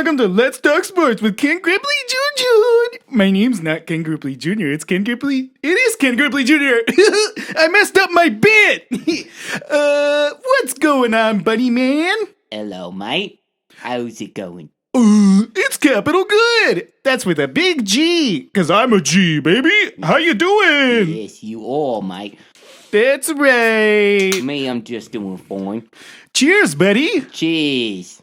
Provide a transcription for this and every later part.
welcome to Let's Talk Sports with Ken Grippli Jr. My name's not Ken Grippli Jr. It's Ken Grippli. It is Ken Grippli Jr. I messed up my bit. What's going on, buddy man? Hello, mate. How's it going? It's capital good. That's with a big G, cause I'm a G, baby. How you doing? Yes, you are, mate. That's right. Me, I'm just doing fine. Cheers, buddy. Cheers.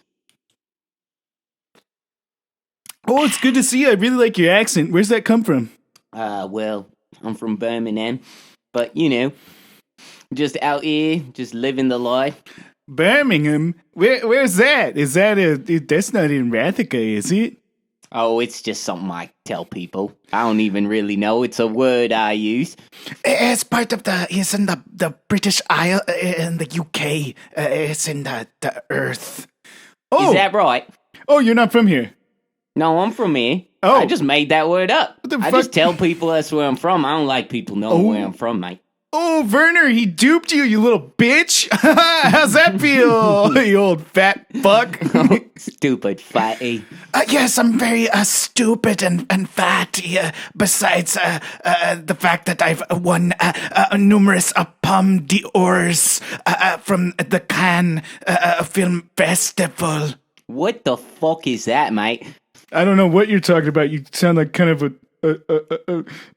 Oh, it's good to see you. I really like your accent. Where's that come from? Well, I'm from Birmingham, but you know, just out here, just living the life. Birmingham? Where's that? Is that that's not in Rathica, is it? Oh, it's just something I tell people. I don't even really know. It's a word I use. It's part of it's in the British Isle, in the UK. It's in the Earth. Oh! Is that right? Oh, you're not from here? No, I'm from here. Oh. I just made that word up. What the I fuck? just tell people that's where I'm from. I don't like people knowing where I'm from, mate. Oh, Werner, he duped you, you little bitch. How's that feel, you old fat fuck? Stupid fatty. Yes, I'm very stupid and fat. Besides the fact that I've won numerous Palme d'Ors from the Cannes Film Festival. What the fuck is that, mate? I don't know what you're talking about. You sound like kind of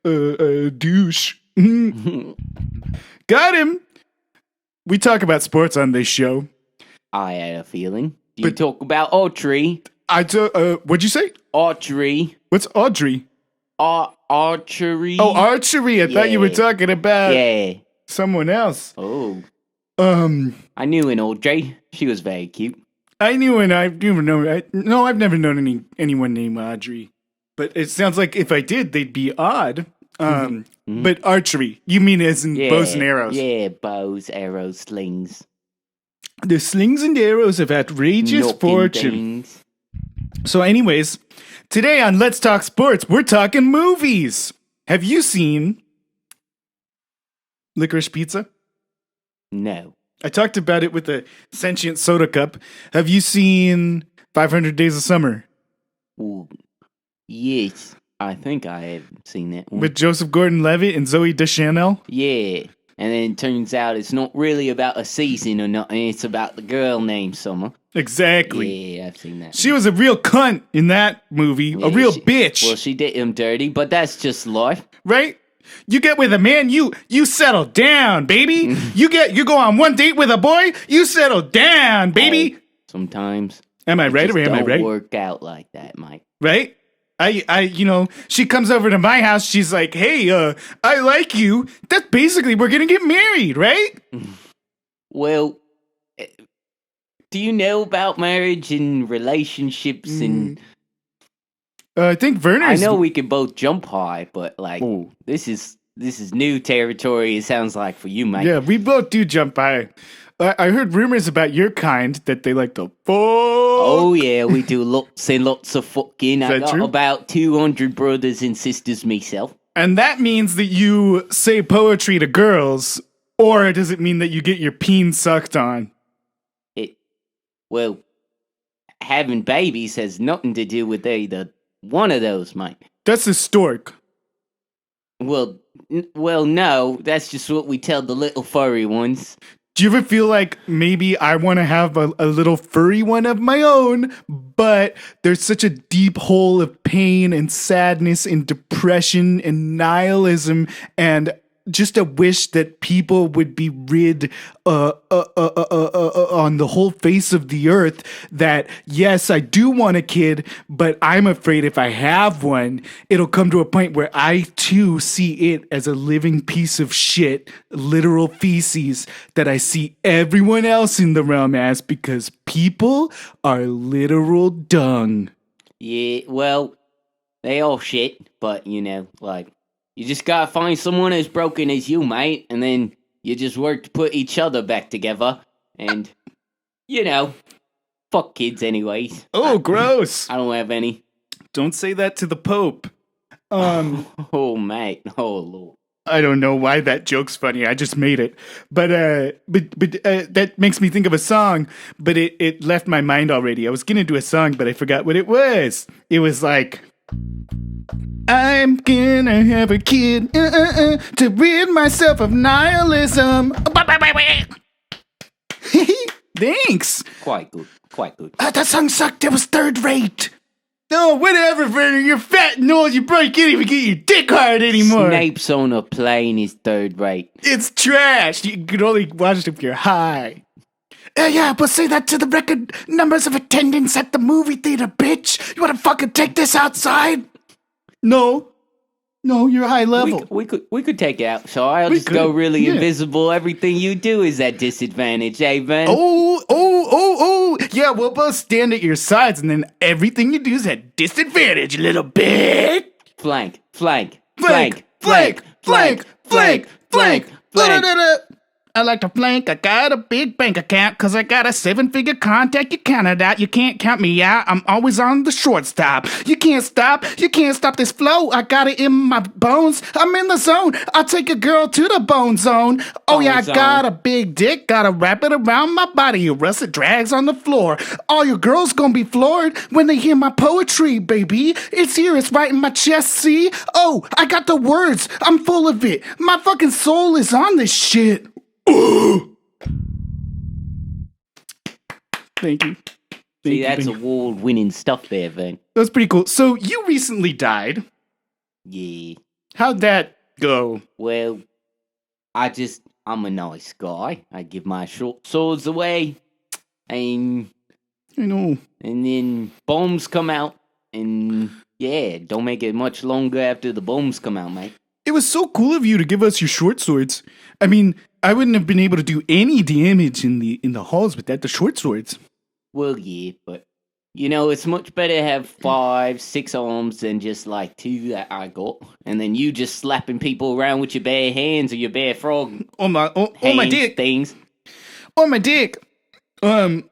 a douche. Got him. We talk about sports on this show. I had a feeling. You talk about archery. What'd you say? Archery. What's Audrey? Archery. Oh, archery. I thought you were talking about someone else. Oh. I knew an Audrey. She was very cute. I've never known anyone named Audrey. But it sounds like if I did, they'd be odd. But archery, you mean as in bows and arrows? Yeah, bows, arrows, slings. The slings and arrows of outrageous fortune. Things. So anyways, today on Let's Talk Sports, we're talking movies. Have you seen Licorice Pizza? No. I talked about it with the sentient soda cup. Have you seen 500 Days of Summer? Ooh. Yes. I think I have seen that one. With Joseph Gordon-Levitt and Zooey Deschanel? Yeah. And then it turns out it's not really about a season or nothing. It's about the girl named Summer. Exactly. Yeah, I've seen that. She was a real cunt in that movie. Yeah, a real bitch. Well, she did him dirty, but that's just life. Right? You get with a man, you settle down, baby. You go on one date with a boy, you settle down, baby. Oh, sometimes. Am I right or am I right? Don't work out like that, Mike. Right? She comes over to my house. She's like, hey, I like you. That's basically, we're going to get married, right? Well, do you know about marriage and relationships and... I think Werner. I know we can both jump high, but this is new territory. It sounds like for you, Mike. Yeah, we both do jump high. I heard rumors about your kind that they like to fuck. Oh yeah, we do lots and lots of fucking. I got true? about 200 brothers and sisters myself. And that means that you say poetry to girls, or does it mean that you get your peen sucked on? Well, having babies has nothing to do with either one of those, Mike. That's historic. Well, no, that's just what we tell the little furry ones. Do you ever feel like maybe I want to have a little furry one of my own, but there's such a deep hole of pain and sadness and depression and nihilism and just a wish that people would be rid on the whole face of the earth that, yes, I do want a kid, but I'm afraid if I have one, it'll come to a point where I too see it as a living piece of shit, literal feces that I see everyone else in the realm as because people are literal dung. Yeah, well, they all shit, but you just gotta find someone as broken as you, mate, and then you just work to put each other back together, and, fuck kids anyways. Oh, gross. I don't have any. Don't say that to the Pope. Oh, mate. Oh, Lord. I don't know why that joke's funny. I just made it. But that makes me think of a song, but it left my mind already. I was going to do a song, but I forgot what it was. It was like, I'm gonna have a kid to rid myself of nihilism. Thanks. Quite good. That song sucked. It was third rate. No, whatever, Werner. You're fat and old. You probably can't even get your dick hard anymore. Snape's on a plane is third rate. It's trash. You can only watch it if you're high. Yeah, but say that to the record numbers of attendance at the movie theater, bitch. You wanna fucking take this outside? No, you're high level. We could take it out. So I'll just go really invisible. Everything you do is at disadvantage, eh, Ben? Oh. Yeah, we'll both stand at your sides, and then everything you do is at disadvantage, little bitch. Flank. I like to flank. I got a big bank account because I got a 7-figure contact. You counted out. You can't count me out. I'm always on the shortstop. You can't stop this flow. I got it in my bones. I'm in the zone. I'll take a girl to the bone zone. Oh yeah, I got a big dick. Gotta wrap it around my body. Russet drags on the floor. All your girls gonna be floored when they hear my poetry, baby. It's here. It's right in my chest. See? Oh, I got the words. I'm full of it. My fucking soul is on this shit. Thank you. See, that's award-winning stuff there, Vern. That's pretty cool. So, you recently died. Yeah. How'd that go? Well, I'm a nice guy. I give my short swords away. And I know. And then bombs come out. And, yeah, don't make it much longer after the bombs come out, mate. It was so cool of you to give us your short swords. I mean, I wouldn't have been able to do any damage in the halls with that, the short swords. Well, yeah, but, you know, it's much better to have 5, 6 arms than just, 2 that I got. And then you just slapping people around with your bare hands or your bare frog. On my dick. Things. On my dick. I've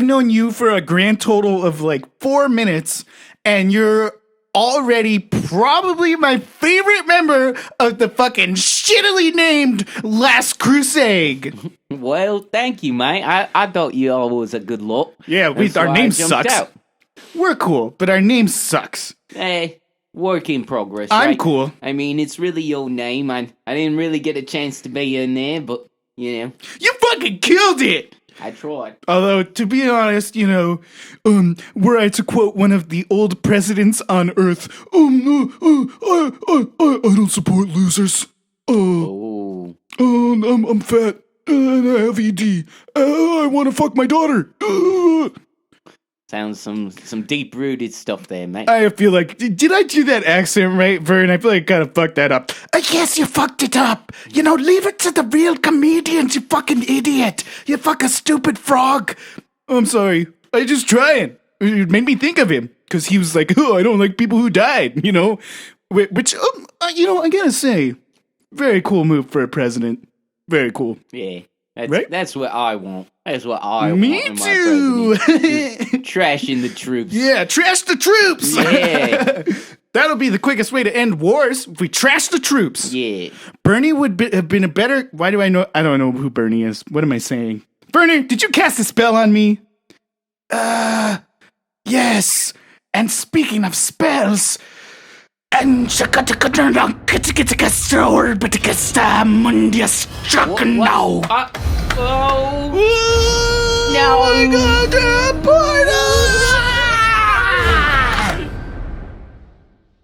known you for a grand total of, 4 minutes, and you're already probably my favorite member of the fucking shittily named Last Crusade. Well, thank you, mate. I thought you all was a good lot. Yeah, our name sucks. Out. We're cool, but our name sucks. Work in progress. I'm right? cool. I mean, it's really your name. I didn't really get a chance to be in there, but, you know. You fucking killed it! I tried. Although, to be honest, were I to quote one of the old presidents on Earth, I don't support losers. I'm fat, and I have ED. I want to fuck my daughter. Sounds some deep-rooted stuff there, mate. I feel like, did I do that accent right, Vern? I feel like I kind of fucked that up. Yes, you fucked it up. Leave it to the real comedians, you fucking idiot. You fucking stupid frog. I'm sorry. I just trying. It made me think of him. Because he was like, I don't like people who died, Which, I gotta say, very cool move for a president. Very cool. Yeah. Right? That's what I want. That's what I Me want. Me too. Trashing the troops. Yeah, trash the troops. Yeah. That'll be the quickest way to end wars if we trash the troops. Yeah. Bernie would have been a better. Why do I know? I don't know who Bernie is. What am I saying? Bernie, did you cast a spell on me? Yes. And speaking of spells. And what? No! I got the portal!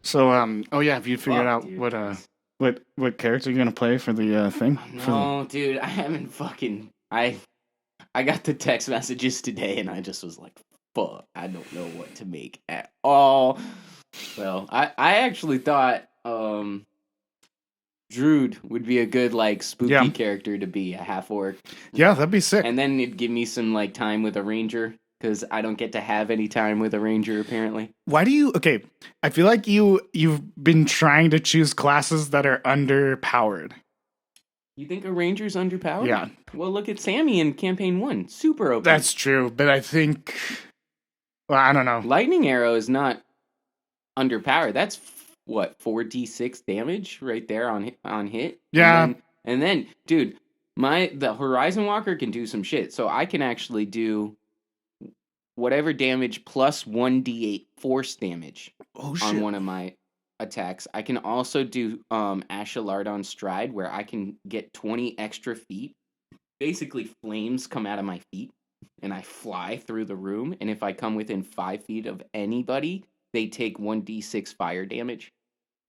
So, have you figured out what character you're gonna play for the thing? No, dude, I haven't fucking. I got the text messages today, and I just was like, "Fuck, I don't know what to make at all." Well, I actually thought Druid would be a good spooky character to be a half orc. Yeah, that'd be sick. And then it'd give me some time with a ranger because I don't get to have any time with a ranger apparently. Why do you? Okay, I feel like you've been trying to choose classes that are underpowered. You think a ranger's underpowered? Yeah. Well, look at Sammy in campaign 1. Super OP. That's true, but I think. Well, I don't know. Lightning arrow is not underpowered. That's what, 4d6 damage right there on hit. Yeah. And then, dude, the Horizon Walker can do some shit. So I can actually do whatever damage plus 1d8 force damage on one of my attacks. I can also do Ashalardon Stride, where I can get 20 extra feet. Basically, flames come out of my feet, and I fly through the room. And if I come within 5 feet of anybody, they take 1d6 fire damage,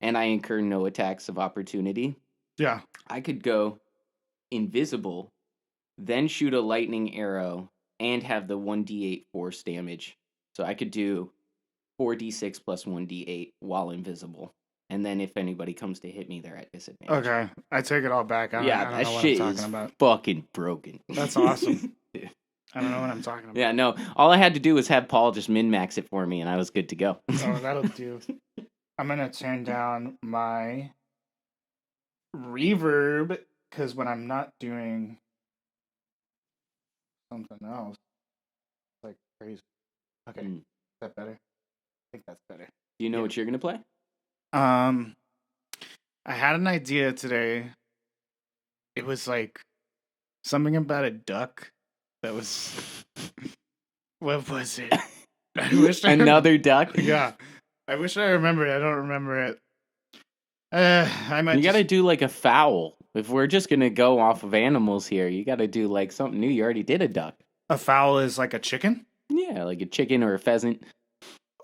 and I incur no attacks of opportunity. Yeah. I could go invisible, then shoot a lightning arrow, and have the 1d8 force damage. So I could do 4d6 plus 1d8 while invisible. And then if anybody comes to hit me, they're at disadvantage. Okay. I take it all back. I don't know that what shit I'm is talking about. fucking broken. That's awesome. I don't know what I'm talking about. Yeah, no. All I had to do was have Paul just min-max it for me, and I was good to go. Oh, that'll do. I'm going to turn down my reverb, because when I'm not doing something else, it's like crazy. Okay. Is that better? I think that's better. Do you know what you're going to play? I had an idea today. It was like something about a duck that was... What was it? I wish Another duck? Yeah. I wish I remembered. I don't remember it. You gotta do like a fowl. If we're just gonna go off of animals here, you gotta do like something new. You already did a duck. A fowl is like a chicken? Yeah, like a chicken or a pheasant.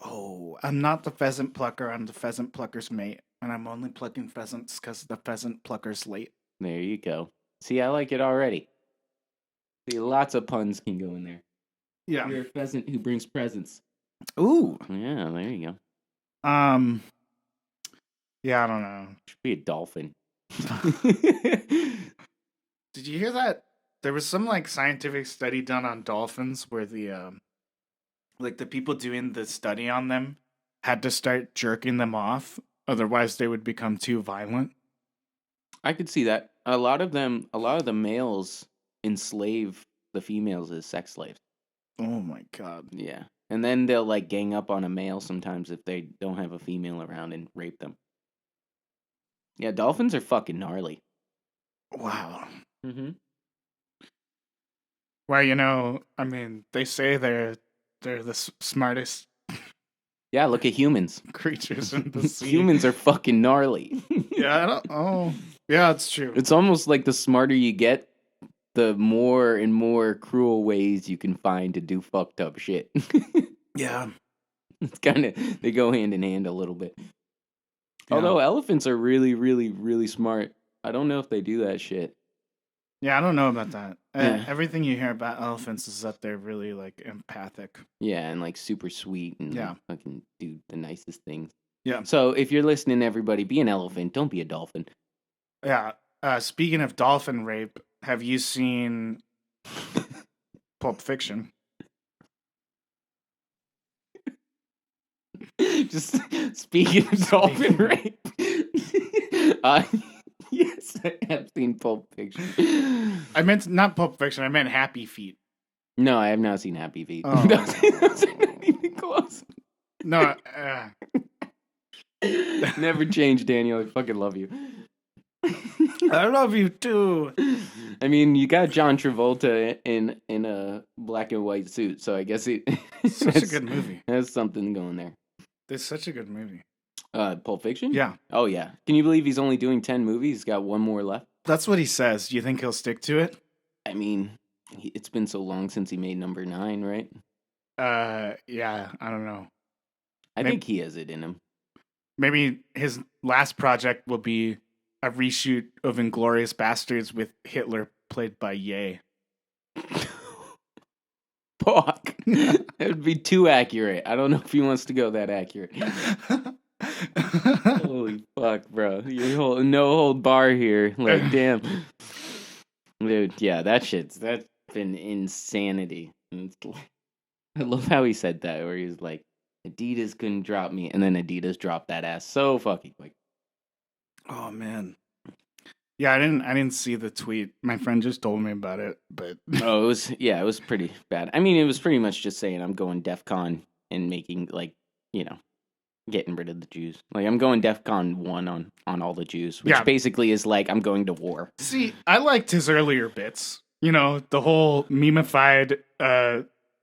Oh, I'm not the pheasant plucker. I'm the pheasant plucker's mate. And I'm only plucking pheasants because the pheasant plucker's late. There you go. See, I like it already. See, lots of puns can go in there. Yeah. You're a pheasant who brings presents. Ooh. Yeah, there you go. Yeah, I don't know. Should be a dolphin. Did you hear that? There was some like scientific study done on dolphins where the the people doing the study on them had to start jerking them off, otherwise they would become too violent. I could see that. A lot of the males enslave the females as sex slaves. Oh my god. Yeah. And then they'll like gang up on a male sometimes if they don't have a female around and rape them. Yeah, dolphins are fucking gnarly. Wow. Mm-hmm. Well, I mean, they say they're the smartest Yeah, look at humans. creatures in the sea. Humans are fucking gnarly. Yeah, yeah, it's true. It's almost like the smarter you get, the more and more cruel ways you can find to do fucked up shit. Yeah. It's kind of, they go hand in hand a little bit. Yeah. Although elephants are really, really, really smart. I don't know if they do that shit. Yeah, I don't know about that. Yeah. Everything you hear about elephants is that they're really like empathic. Yeah, and like super sweet and Yeah. like, fucking do the nicest things. Yeah. So if you're listening, everybody, be an elephant. Don't be a dolphin. Yeah. Speaking of dolphin rape, have you seen Pulp Fiction? Just speaking of dolphin rape. Yes, I have seen Pulp Fiction. I meant not Pulp Fiction. I meant Happy Feet. No, I have not seen Happy Feet. Oh. That's not even close. No. Never change, Daniel. I fucking love you. I love you too. I mean, you got John Travolta in a black and white suit, so I guess it. Such a good movie. There's something going there. It's such a good movie. Pulp Fiction? Yeah. Oh, yeah. Can you believe he's only doing 10 movies? He's got one more left. That's what he says. Do you think he'll stick to it? I mean, it's been so long since he made number 9, right? Yeah, I don't know. I think he has it in him. Maybe his last project will be a reshoot of Inglourious Bastards with Hitler played by Ye. Fuck. That would be too accurate. I don't know if he wants to go that accurate. Holy fuck, bro. You're no hold bar here. Like, damn. Dude, yeah, that's been insanity. I love how he said that, where he was like, Adidas couldn't drop me, and then Adidas dropped that ass so fucking quick. Oh, man. Yeah, I didn't see the tweet. My friend just told me about it, but Oh, it was pretty bad. I mean, it was pretty much just saying I'm going DEF CON and making, like, getting rid of the Jews. Like, I'm going DEFCON 1 on all the Jews, which Yeah. basically is like I'm going to war. See, I liked his earlier bits. You know, the whole memeified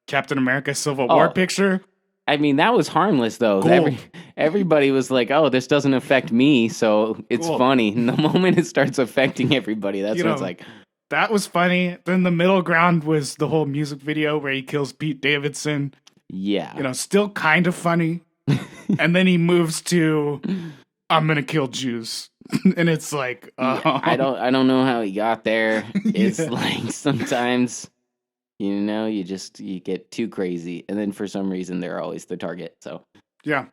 Captain America Civil War Oh. picture. I mean, that was harmless, though. Gold. Everybody was like, oh, this doesn't affect me, so it's Cool. funny. And the moment it starts affecting everybody, that's when it's like... That was funny. Then the middle ground was the whole music video where he kills Pete Davidson. Yeah. You know, still kind of funny. And then he moves to, I'm going to kill Jews. And it's like... Yeah, I don't know how he got there. It's like sometimes... You know, you get too crazy, and then for some reason they're always the target. So yeah.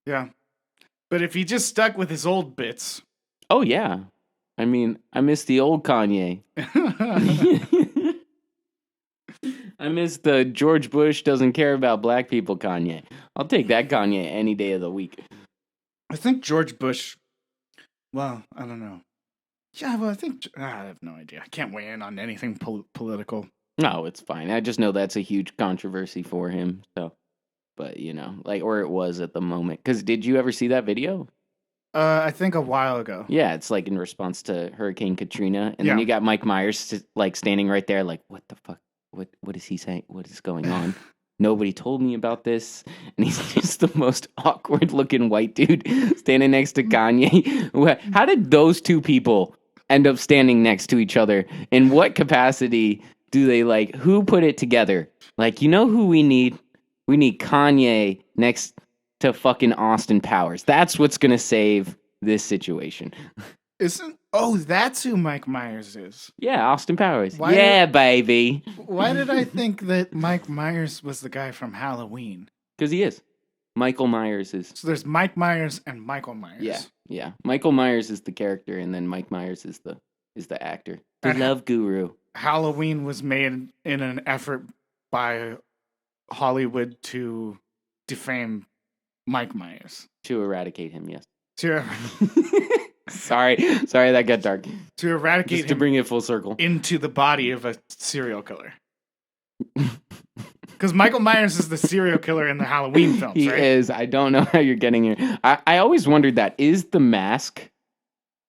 But if he just stuck with his old bits, oh yeah, I mean, I miss the old Kanye. I miss the George Bush doesn't care about black people Kanye. I'll take that Kanye any day of the week. I think George Bush. Well, I don't know. Yeah, well, I have no idea. I can't weigh in on anything political. No, it's fine. I just know that's a huge controversy for him. So, but you know, like, or it was at the moment. Because did you ever see that video? I think a while ago. Yeah, it's like in response to Hurricane Katrina, and then you got Mike Myers like standing right there, like, what the fuck? What is he saying? What is going on? Nobody told me about this. And he's just the most awkward looking white dude standing next to Kanye. How did those two people end up standing next to each other? In what capacity do they like, who put it together? Like, you know who we need? We need Kanye next to fucking Austin Powers. That's what's going to save this situation. That's who Mike Myers is. Yeah, Austin Powers. Baby. Why did I think that Mike Myers was the guy from Halloween? Because he is. Michael Myers is. So there's Mike Myers and Michael Myers. Yeah. Michael Myers is the character, and then Mike Myers is the actor. The love guru. Halloween was made in an effort by Hollywood to defame Mike Myers. To eradicate him, yes. Sorry, that got dark. To eradicate Just to bring it full circle. Into the body of a serial killer. Because Michael Myers is the serial killer in the Halloween films, He is. I don't know how you're getting here. I always wondered that. Is the mask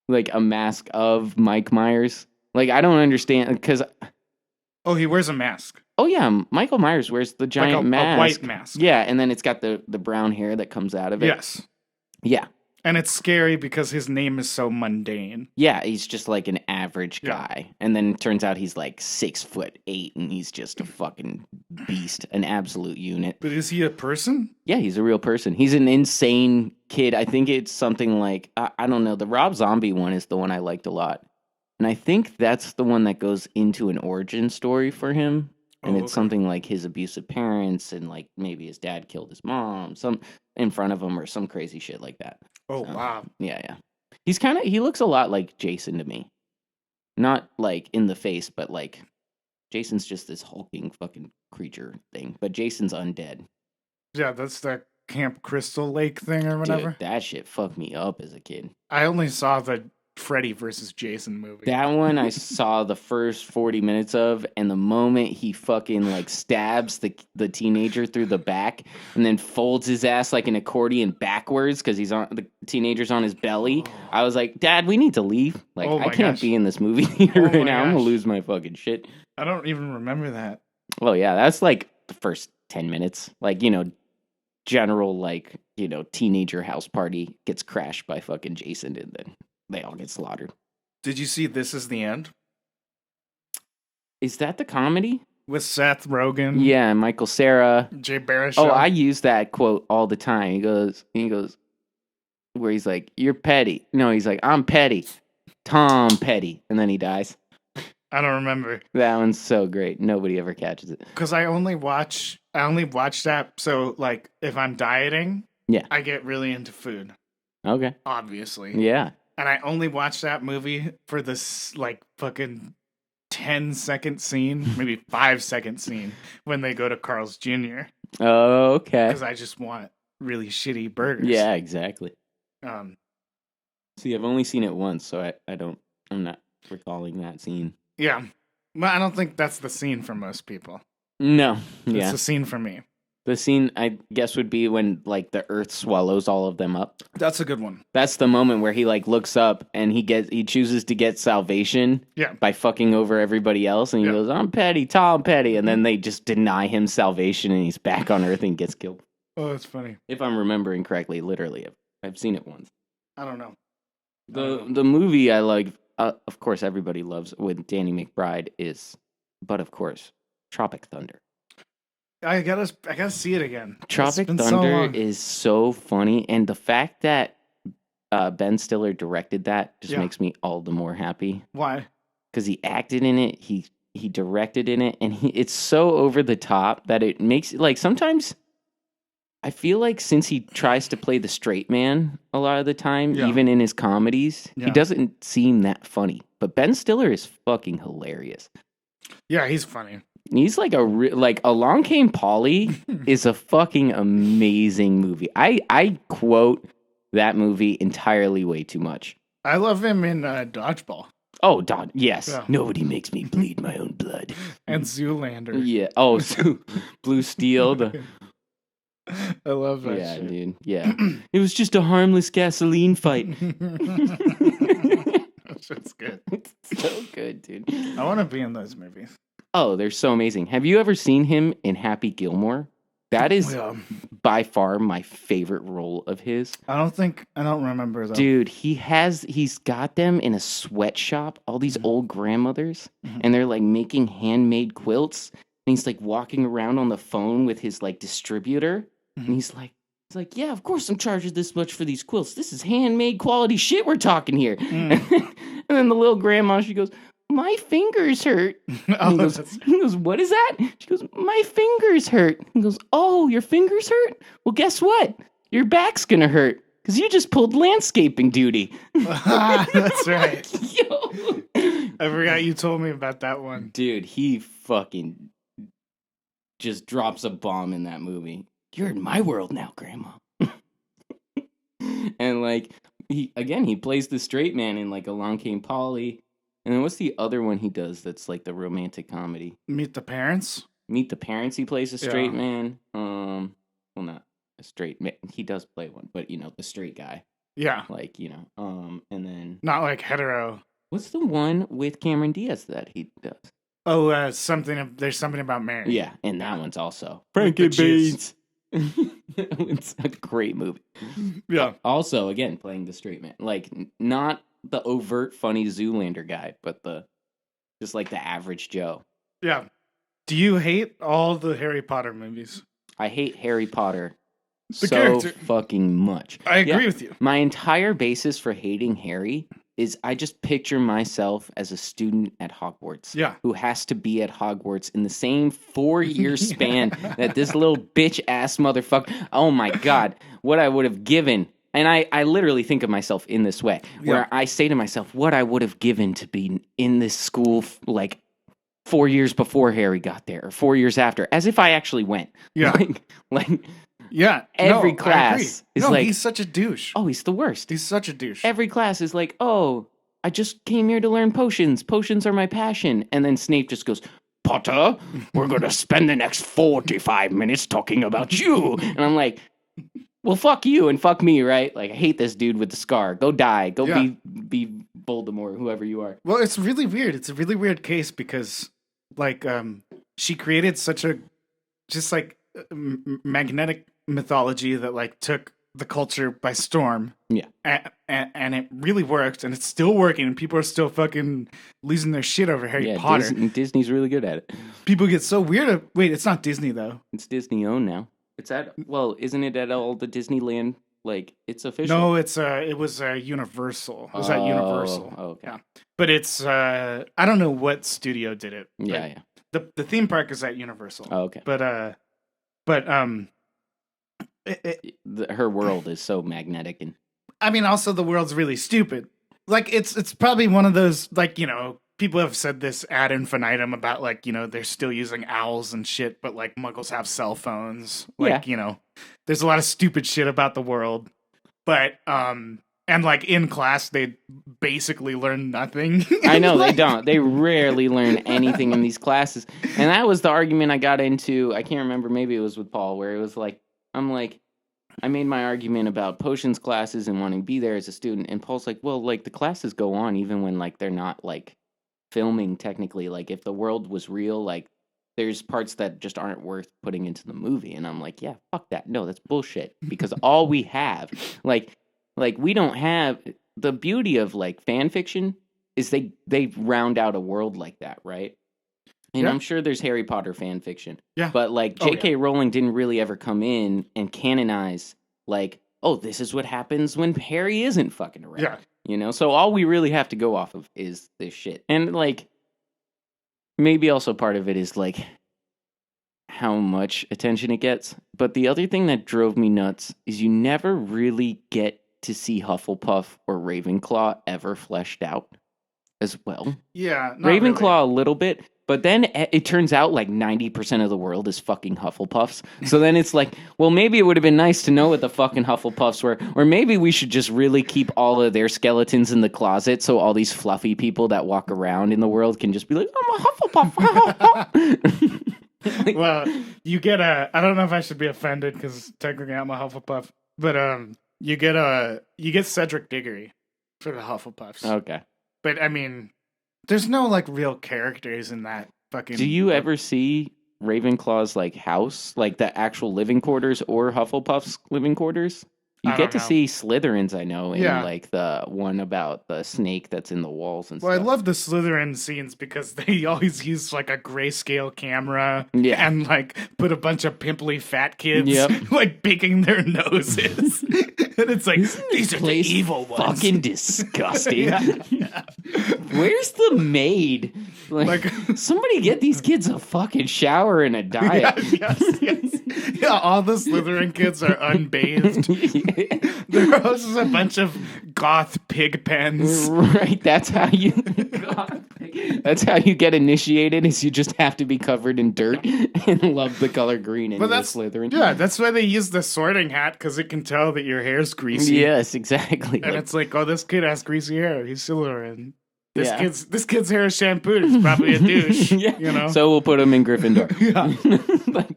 like a mask of Mike Myers? Like, I don't understand, because... Oh, he wears a mask. Oh, yeah, Michael Myers wears the giant mask. A white mask. Yeah, and then it's got the brown hair that comes out of it. Yes. Yeah. And it's scary because his name is so mundane. Yeah, he's just like an average guy. Yeah. And then it turns out he's like 6'8", and he's just a fucking beast, an absolute unit. But is he a person? Yeah, he's a real person. He's an insane kid. I think it's something like, I don't know, the Rob Zombie one is the one I liked a lot. And I think that's the one that goes into an origin story for him. And it's something like his abusive parents, and like maybe his dad killed his mom, some in front of him, or some crazy shit like that. Oh, wow. Yeah. He looks a lot like Jason to me. Not like in the face, but like Jason's just this hulking fucking creature thing. But Jason's undead. Yeah, that's that Camp Crystal Lake thing or whatever. Dude, that shit fucked me up as a kid. I only saw the Freddy versus Jason movie. That one I saw the first 40 minutes of, and the moment he fucking like stabs the teenager through the back and then folds his ass like an accordion backwards because the teenager's on his belly, I was like, Dad, we need to leave. Like, I can't be in this movie theater right now. I'm gonna lose my fucking shit. I don't even remember that. Oh yeah, that's like the first 10 minutes. Like, you know, general like, you know, teenager house party gets crashed by fucking Jason, and then they all get slaughtered. Did you see This Is the End? Is that the comedy? With Seth Rogen. Yeah, and Michael Cera. Jay Baruchel. Oh, I use that quote all the time. He goes, where he's like, you're petty. No, he's like, I'm petty. Tom Petty. And then he dies. I don't remember. That one's so great. Nobody ever catches it. Because I only watch that, so like if I'm dieting, I get really into food. Okay. Obviously. Yeah. And I only watched that movie for this, like, fucking 10-second scene, maybe 5-second scene, when they go to Carl's Jr. Oh, okay. Because I just want really shitty burgers. Yeah, exactly. See, I've only seen it once, so I'm not recalling that scene. Yeah. Well, I don't think that's the scene for most people. No. It's the scene for me. The scene, I guess, would be when like the earth swallows all of them up. That's a good one. That's the moment where he like looks up and he chooses to get salvation by fucking over everybody else, and he goes, "I'm petty, Tom petty," and then they just deny him salvation, and he's back on Earth and gets killed. Oh, that's funny. If I'm remembering correctly, literally, I've seen it once. I don't know. The movie I like, of course, everybody loves with Danny McBride but of course, Tropic Thunder. I gotta see it again. Tropic Thunder is so funny, and the fact that Ben Stiller directed that just makes me all the more happy. Why? Because he acted in it, he directed in it, and it's so over the top that it makes like sometimes. I feel like since he tries to play the straight man a lot of the time, even in his comedies, he doesn't seem that funny. But Ben Stiller is fucking hilarious. Yeah, he's funny. He's like Along Came Polly is a fucking amazing movie. I quote that movie entirely way too much. I love him in Dodgeball. Oh, yes. Yeah. Nobody makes me bleed my own blood. And Zoolander. Yeah. Oh, Blue Steel. I love that shit. Dude. Yeah. It was just a harmless gasoline fight. That shit's good. It's so good, dude. I want to be in those movies. Oh, they're so amazing. Have you ever seen him in Happy Gilmore? That is by far my favorite role of his. I don't remember that. Dude, he's got them in a sweatshop, all these old grandmothers, and they're like making handmade quilts. And he's like walking around on the phone with his like distributor. And he's like, yeah, of course I'm charging this much for these quilts. This is handmade quality shit we're talking here. And then the little grandma, she goes, my fingers hurt. He goes, what is that? She goes, my fingers hurt. He goes, oh, your fingers hurt? Well, guess what? Your back's gonna hurt because you just pulled landscaping duty. That's right. Yo. I forgot you told me about that one. Dude, he fucking just drops a bomb in that movie. You're in my world now, Grandma. And like, he plays the straight man in like Along Came Polly. And then what's the other one he does that's like the romantic comedy? Meet the Parents? Meet the Parents, he plays a straight man. Well, not a straight man. He does play one, but the straight guy. Yeah. Like, and then... Not like hetero. What's the one with Cameron Diaz that he does? Oh, there's something about Mary. Yeah, and that one's also Frankie Beans. It's a great movie. Yeah. Also, again, playing the straight man. Like, not the overt funny Zoolander guy, but just like the average Joe. Yeah. Do you hate all the Harry Potter movies? I hate Harry Potter character. Fucking much. I agree with you. My entire basis for hating Harry is I just picture myself as a student at Hogwarts. Yeah. Who has to be at Hogwarts in the same 4-year span that this little bitch-ass motherfucker... Oh my God. What I would have given... And I literally think of myself in this way, where I say to myself, what I would have given to be in this school, like, 4 years before Harry got there, or 4 years after, as if I actually went. Yeah. Yeah. Every class is like... he's such a douche. Oh, he's the worst. He's such a douche. Every class is like, oh, I just came here to learn potions. Potions are my passion. And then Snape just goes... Potter, we're going to spend the next 45 minutes talking about you. And I'm like... Well, fuck you and fuck me, right? Like, I hate this dude with the scar. Go die. Go be Voldemort, whoever you are. Well, it's really weird. It's a really weird case because, like, she created such a, just like, magnetic mythology that, like, took the culture by storm. Yeah. And it really worked, and it's still working, and people are still fucking losing their shit over Harry Potter. Disney's really good at it. People get so weird. Wait, it's not Disney, though. It's Disney-owned now. Isn't it at all the Disneyland? Like, it's official? No, it was Universal. It was at Universal. Oh, okay. Yeah. But it's, I don't know what studio did it. Yeah. The theme park is at Universal. Oh, okay. But her world is so magnetic. And I mean, also the world's really stupid. Like, it's probably one of those, like, people have said this ad infinitum about, like, they're still using owls and shit, but, like, muggles have cell phones. Like, there's a lot of stupid shit about the world. But, and And like in class, they basically learn nothing. I know they don't. They rarely learn anything in these classes. And that was the argument I got into. I can't remember. Maybe it was with Paul, where it was like, I made my argument about potions classes and wanting to be there as a student. And Paul's like, well, like the classes go on even when like they're not like filming technically. Like if the world was real, like there's parts that just aren't worth putting into the movie. And I'm like, yeah, fuck that. No, that's bullshit. Because all we have, like we don't have the beauty of like fan fiction is they round out a world like that, right? And I'm sure there's Harry Potter fan fiction. Yeah. But like J.K. Rowling didn't really ever come in and canonize like, oh, this is what happens when Harry isn't fucking around. Yeah. You know? So all we really have to go off of is this shit. And like maybe also part of it is like how much attention it gets. But the other thing that drove me nuts is you never really get to see Hufflepuff or Ravenclaw ever fleshed out as well. Yeah. Ravenclaw really. A little bit, but then it turns out like 90% of the world is fucking Hufflepuffs. So then it's like, well, maybe it would have been nice to know what the fucking Hufflepuffs were. Or maybe we should just really keep all of their skeletons in the closet so all these fluffy people that walk around in the world can just be like, I'm a Hufflepuff. Well, you get I don't know if I should be offended because technically I'm a Hufflepuff, but you get Cedric Diggory for the Hufflepuffs. Okay. But I mean, there's no like real characters in that fucking. Do you ever see Ravenclaw's like house, like the actual living quarters, or Hufflepuff's living quarters? You get to see Slytherins, I know, in like the one about the snake that's in the walls and stuff. Well, I love the Slytherin scenes because they always use like a grayscale camera and like put a bunch of pimply fat kids like picking their noses. And it's like, these are the evil ones. Fucking disgusting. Where's the maid? Like, somebody get these kids a fucking shower and a diet. Yeah, all the Slytherin kids are unbathed. There are also a bunch of goth pig pens. Right, that's how you get initiated, is you just have to be covered in dirt and love the color green and Slytherin. Yeah, that's why they use the sorting hat, because it can tell that your hair's greasy. Yes, exactly. And it's like, oh, this kid has greasy hair. He's Slytherin. This kid's hair is shampooed. He's probably a douche. You know? So we'll put him in Gryffindor.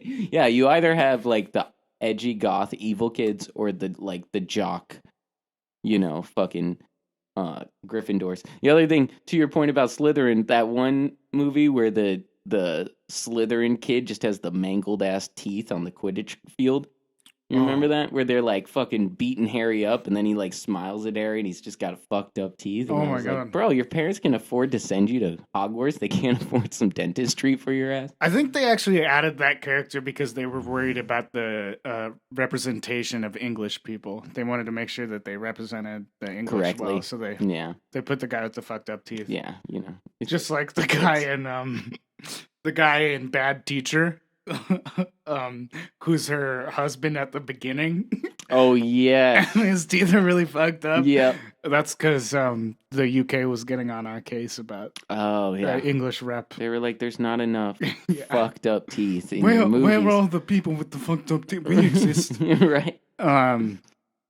Yeah, you either have like the edgy goth evil kids or the jock, fucking Gryffindors. The other thing, to your point about Slytherin, that one movie where the Slytherin kid just has the mangled ass teeth on the Quidditch field. You remember that? Where they're like fucking beating Harry up and then he like smiles at Harry and he's just got fucked up teeth. And my God. Like, bro, your parents can afford to send you to Hogwarts. They can't afford some dentistry for your ass. I think they actually added that character because they were worried about the representation of English people. They wanted to make sure that they represented the English correctly. Well, so they put the guy with the fucked up teeth. Yeah, It's just like the guy in Bad Teacher. Who's her husband at the beginning. Oh yeah. And his teeth are really fucked up. Yeah. That's because the UK was getting on our case about English rep. They were like, there's not enough fucked up teeth in your movies. Where are all the people with the fucked up teeth? We exist. Right. And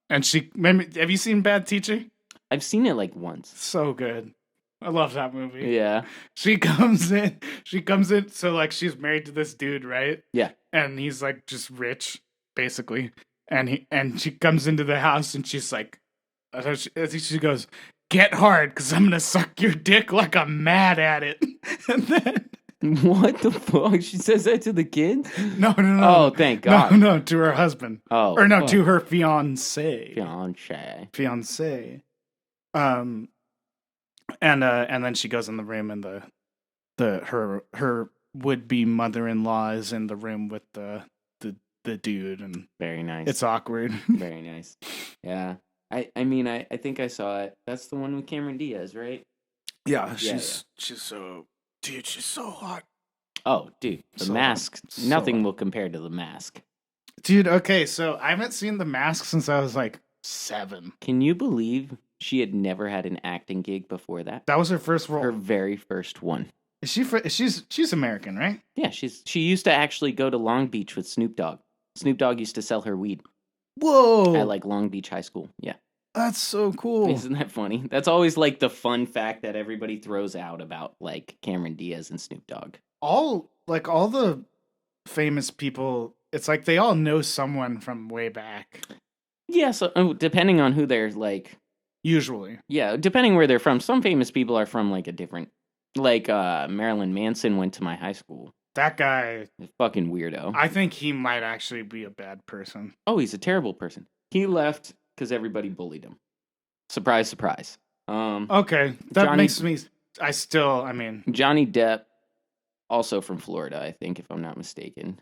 have you seen Bad Teacher? I've seen it like once. So good. I love that movie. Yeah. She comes in, so like she's married to this dude, right? Yeah. And he's like just rich, basically. And she comes into the house and she's like, I think she goes, "Get hard, because I'm gonna suck your dick like I'm mad at it." And then what the fuck? She says that to the kid? No. Oh, thank God. No, to her husband. Oh. Or no, to her fiance. Fiance. And then she goes in the room and her would-be mother-in-law is in the room with the dude, and very nice. It's awkward. Very nice. Yeah. I mean I think I saw it. That's the one with Cameron Diaz, right? Yeah, she's so hot. Oh, dude, the Mask. Nothing will compare to The Mask. Dude, okay, so I haven't seen The Mask since I was like 7. Can you believe she had never had an acting gig before that? That was her first role. Her very first one. She's American, right? Yeah, she used to actually go to Long Beach with Snoop Dogg. Snoop Dogg used to sell her weed. Whoa. at like Long Beach High School. Yeah. That's so cool. Isn't that funny? That's always like the fun fact that everybody throws out about like Cameron Diaz and Snoop Dogg. All the famous people, it's like they all know someone from way back. Yeah, so depending on who they're like, usually. Yeah, depending where they're from. Some famous people are from like a different, like Marilyn Manson went to my high school. That guy, fucking weirdo. I think he might actually be a bad person. Oh, he's a terrible person. He left because everybody bullied him. Surprise, surprise. Okay, that makes me. Johnny Depp, also from Florida, I think, if I'm not mistaken.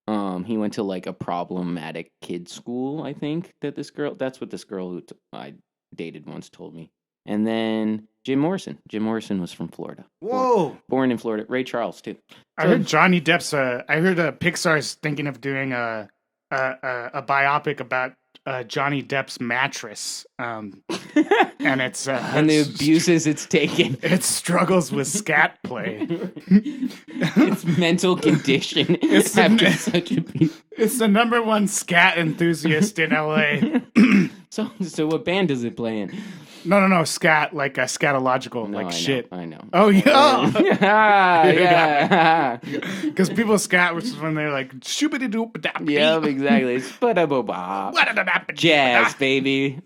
He went to like a problematic kid school. I think that's what this girl who I dated once told me. And then Jim Morrison. Jim Morrison was from Florida. Whoa, born in Florida. Ray Charles too. I heard Johnny Depp's. I heard Pixar's thinking of doing a biopic about Johnny Depp's mattress, and it's and the abuses it's taken. It struggles with scat play. Its mental condition after such abuse. It's the number one scat enthusiast in LA. So what band does it play in? No, scat, like a scatological, no, like I shit. Know, I know. Oh, yeah. Yeah. Because people scat, which is when they're like, shoopity doop dap. Yeah, exactly. Jazz, baby.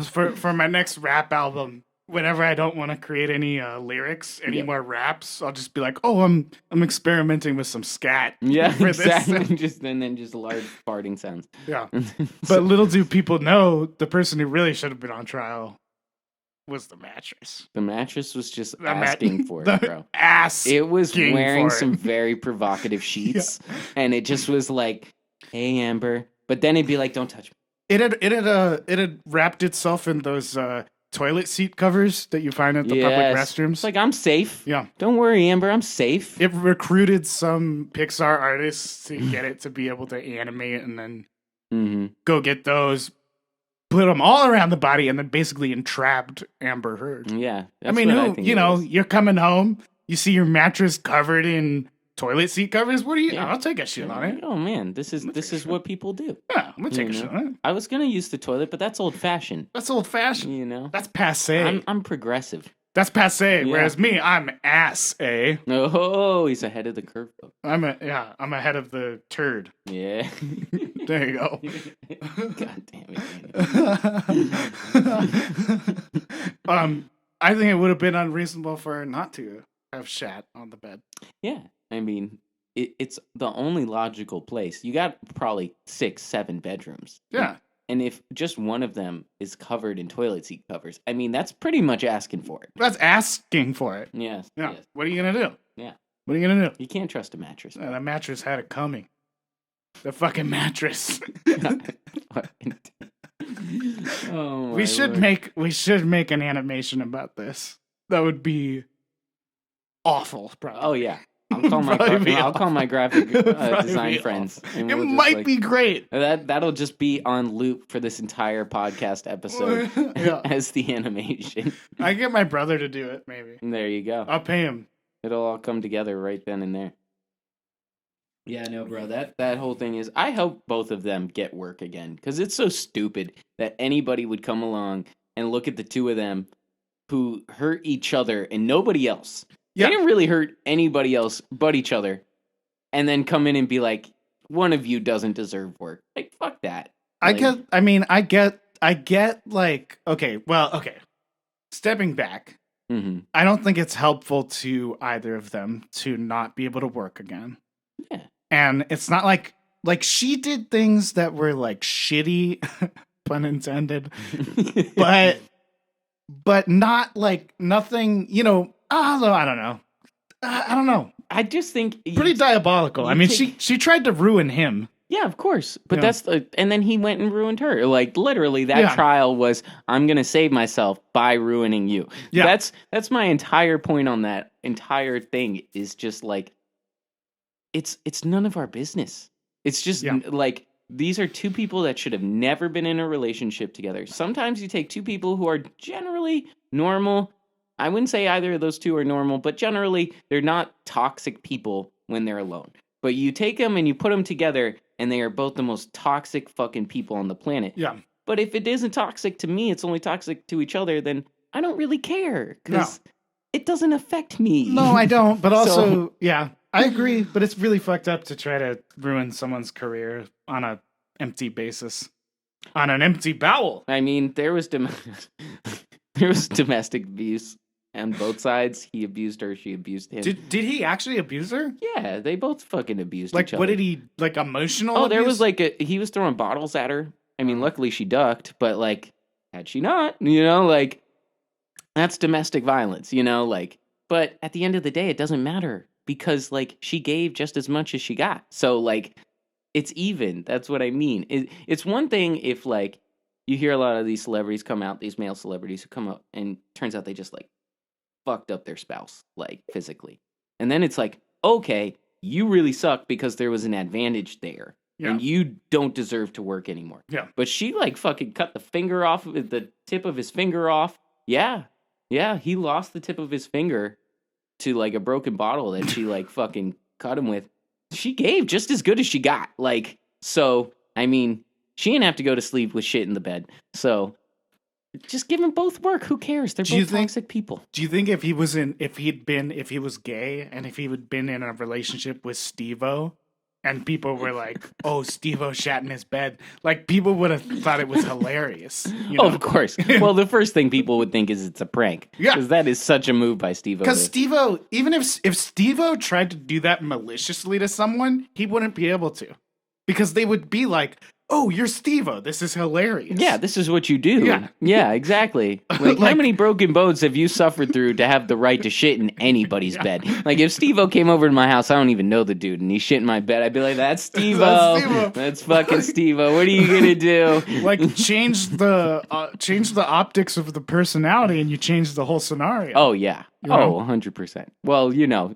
For my next rap album, whenever I don't want to create any lyrics, any more raps, I'll just be like, oh, I'm experimenting with some scat. Yeah, for exactly. This. Just large farting sounds. Yeah. But little do people know, the person who really should have been on trial was the mattress. The mattress was just asking for it, bro. It was wearing some very provocative sheets, and it just was like, "Hey, Amber," but then it'd be like, "Don't touch me." It had wrapped itself in those toilet seat covers that you find at the public restrooms. It's like, I'm safe. Yeah. Don't worry, Amber, I'm safe. It recruited some Pixar artists to get it to be able to animate and then go get those, put them all around the body, and then basically entrapped Amber Heard. Yeah. I mean, you're coming home, you see your mattress covered in toilet seat covers. What are you? Yeah. I'll take a shit on it. Oh man, this is what people do. Yeah, I'm gonna take a shit on it. I was gonna use the toilet, but that's old fashioned. That's old fashioned. You know, that's passe. I'm progressive. That's passe. Yeah. Whereas me, I'm ass-a. Oh, he's ahead of the curve. I'm ahead of the turd. Yeah. There you go. God damn it. I think it would have been unreasonable for her not to have shat on the bed. Yeah. I mean, it's the only logical place. You got probably 6-7 bedrooms. Yeah. And if just one of them is covered in toilet seat covers, I mean, that's pretty much asking for it. That's asking for it. Yes. Yeah. Yes. What are you going to do? Yeah. What are you going to do? You can't trust a mattress. That mattress had it coming. The fucking mattress. Oh, we should make an animation about this. That would be awful, probably. Oh yeah. I'll call my graphic design friends. And it might be great. That'll just be on loop for this entire podcast episode as the animation. I get my brother to do it, maybe. And there you go. I'll pay him. It'll all come together right then and there. Yeah, no, bro. That whole thing is. I hope both of them get work again because it's so stupid that anybody would come along and look at the two of them who hurt each other and nobody else. Yeah. They didn't really hurt anybody else but each other, and then come in and be like, "One of you doesn't deserve work." Like, fuck that. I get. Like, okay. Stepping back, I don't think it's helpful to either of them to not be able to work again. Yeah. And it's not like she did things that were like shitty, pun intended, but not like nothing, I don't know. I don't know. I just think pretty diabolical. I mean, she tried to ruin him. Yeah, of course. But and then he went and ruined her. Like literally that trial was, I'm going to save myself by ruining you. Yeah. That's my entire point on that entire thing is just like, it's none of our business. It's just like, these are two people that should have never been in a relationship together. Sometimes you take two people who are generally normal. I wouldn't say either of those two are normal, but generally they're not toxic people when they're alone. But you take them and you put them together and they are both the most toxic fucking people on the planet. Yeah. But if it isn't toxic to me, it's only toxic to each other, then I don't really care because it doesn't affect me. No, I don't. But also, So- yeah, I agree. But it's really fucked up to try to ruin someone's career on an empty basis, on an empty bowel. I mean, there was domestic abuse on both sides. He abused her, she abused him. Did he actually abuse her? Yeah, they both fucking abused Like, each other. what did he, like, emotional Oh, there abuse? was he was throwing bottles at her. I mean, luckily she ducked, but like, had she not, you know, like, that's domestic violence, you know, like, but at the end of the day, it doesn't matter because like she gave just as much as she got. So like, it's even. That's what I mean. It's one thing if like you hear a lot of these celebrities come out, these male celebrities who come up and turns out they just like fucked up their spouse, like physically. And then it's like, okay, you really suck because there was an advantage there. Yeah. And you don't deserve to work anymore. Yeah. But she like fucking cut the finger off, the tip of his finger off. Yeah. Yeah. He lost the tip of his finger to like a broken bottle that she like fucking cut him with. She gave just as good as she got. Like, so, I mean, she didn't have to go to sleep with shit in the bed. So just give them both work. Who cares? They're both toxic people. Do you think if he was gay and if he had been in a relationship with Steve-O and people were like, oh, Steve-O shat in his bed, like people would have thought it was hilarious. You know? Oh, of course. Well, the first thing people would think is it's a prank. Yeah. Because that is such a move by Steve-O. Because Steve-O, even if Steve-O tried to do that maliciously to someone, he wouldn't be able to. Because they would be like, oh, you're Steve-O. This is hilarious. Yeah, this is what you do. Yeah. Yeah, exactly. Like, how many broken bones have you suffered through to have the right to shit in anybody's bed? Like, if Steve-O came over to my house, I don't even know the dude, and he shit in my bed, I'd be like, that's Steve-O. That's Steve-O. That's fucking Steve-O. What are you gonna do? Like, change the optics of the personality and you change the whole scenario. Oh, yeah. know? Oh, 100%. Well, you know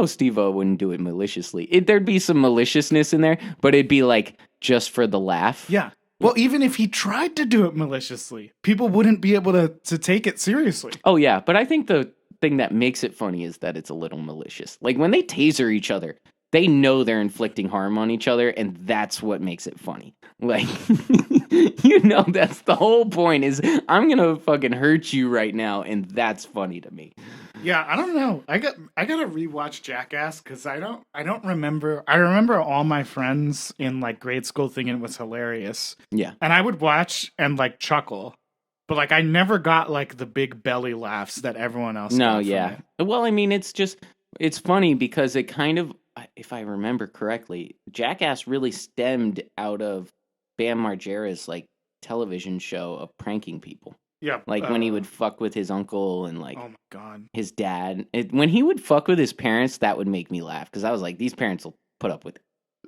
Steve-O wouldn't do it maliciously. There'd be some maliciousness in there, but it'd be like, just for the laugh. Yeah. Well, even if he tried to do it maliciously, people wouldn't be able to take it seriously. Oh, yeah. But I think the thing that makes it funny is that it's a little malicious. Like when they taser each other, they know they're inflicting harm on each other, and that's what makes it funny. Like, that's the whole point is I'm going to fucking hurt you right now, and that's funny to me. Yeah, I don't know. I gotta rewatch Jackass because I don't remember. I remember all my friends in like grade school thinking it was hilarious. Yeah. And I would watch and like chuckle. But like I never got like the big belly laughs that everyone else got. No, yeah. Well, I mean, it's funny because it kind of, if I remember correctly, Jackass really stemmed out of Bam Margera's like television show of pranking people. Yeah. Like when he would fuck with his uncle and like oh my God. his dad. When he would fuck with his parents, that would make me laugh because I was like, these parents will put up with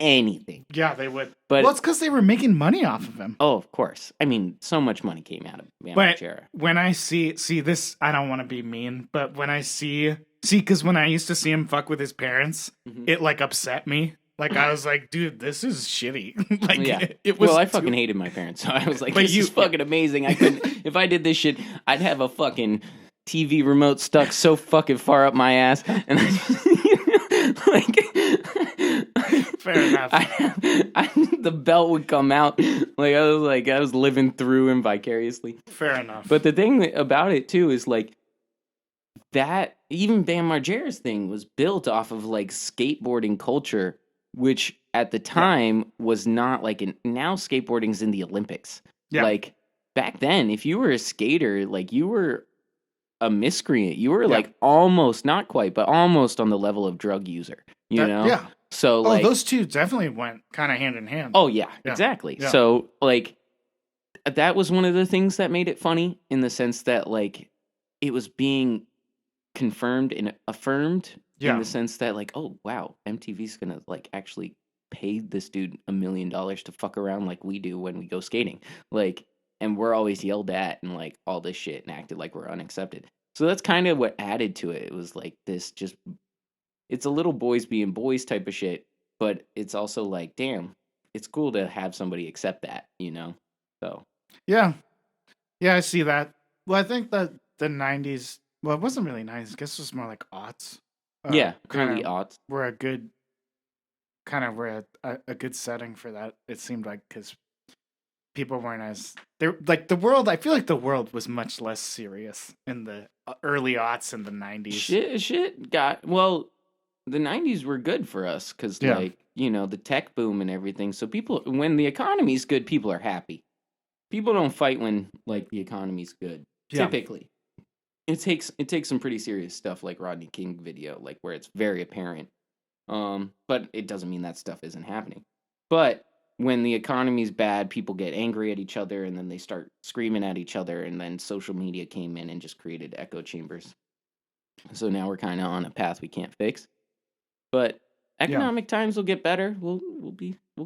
anything. Yeah, they would. But well, it's because they were making money off of him. Oh, of course. I mean, so much money came out of Bam Margera. When I see this, I don't want to be mean, but when I see, because when I used to see him fuck with his parents, it like upset me. Like I was like, dude, this is shitty. Like yeah. it was. Well, I fucking hated my parents, so I was like, this is fucking amazing. I couldn't. If I did this shit, I'd have a fucking TV remote stuck so fucking far up my ass, and fair enough. The belt would come out. I was living through him vicariously. Fair enough. But the thing about it too is like that. Even Bam Margera's thing was built off of like skateboarding culture, which at the time was not like now skateboarding's in the Olympics. Yeah. Like back then, if you were a skater, like you were a miscreant. You were like almost, not quite, but almost on the level of drug user, you know? Yeah. So like those two definitely went kind of hand in hand. Oh yeah, exactly. Yeah. So like that was one of the things that made it funny in the sense that like it was being confirmed and affirmed in the sense that like, oh wow, MTV's gonna like actually pay this dude $1 million to fuck around like we do when we go skating, like, and we're always yelled at and like all this shit and acted like we're unaccepted. So that's kind of what added to it. It was like this just, it's a little boys being boys type of shit, but it's also like, damn, it's cool to have somebody accept that, you know? So yeah, I see that. Well, I think that the 90s. Well, it wasn't really 90s. I guess it was more like aughts. Yeah, early aughts. Were a good kind of were a good setting for that. It seemed like because people weren't as they're like the world. I feel like the world was much less serious in the early aughts in the 90s. Shit got well. The 90s were good for us because, Yeah. like, you know, the tech boom and everything. So people, when the economy's good, people are happy. People don't fight when like the economy's good. Yeah. Typically, it takes some pretty serious stuff like Rodney King video, like where it's very apparent. But it doesn't mean that stuff isn't happening. But when the economy's bad, people get angry at each other and then they start screaming at each other, and then social media came in and just created echo chambers. So now we're kind of on a path we can't fix. But economic times will get better. We'll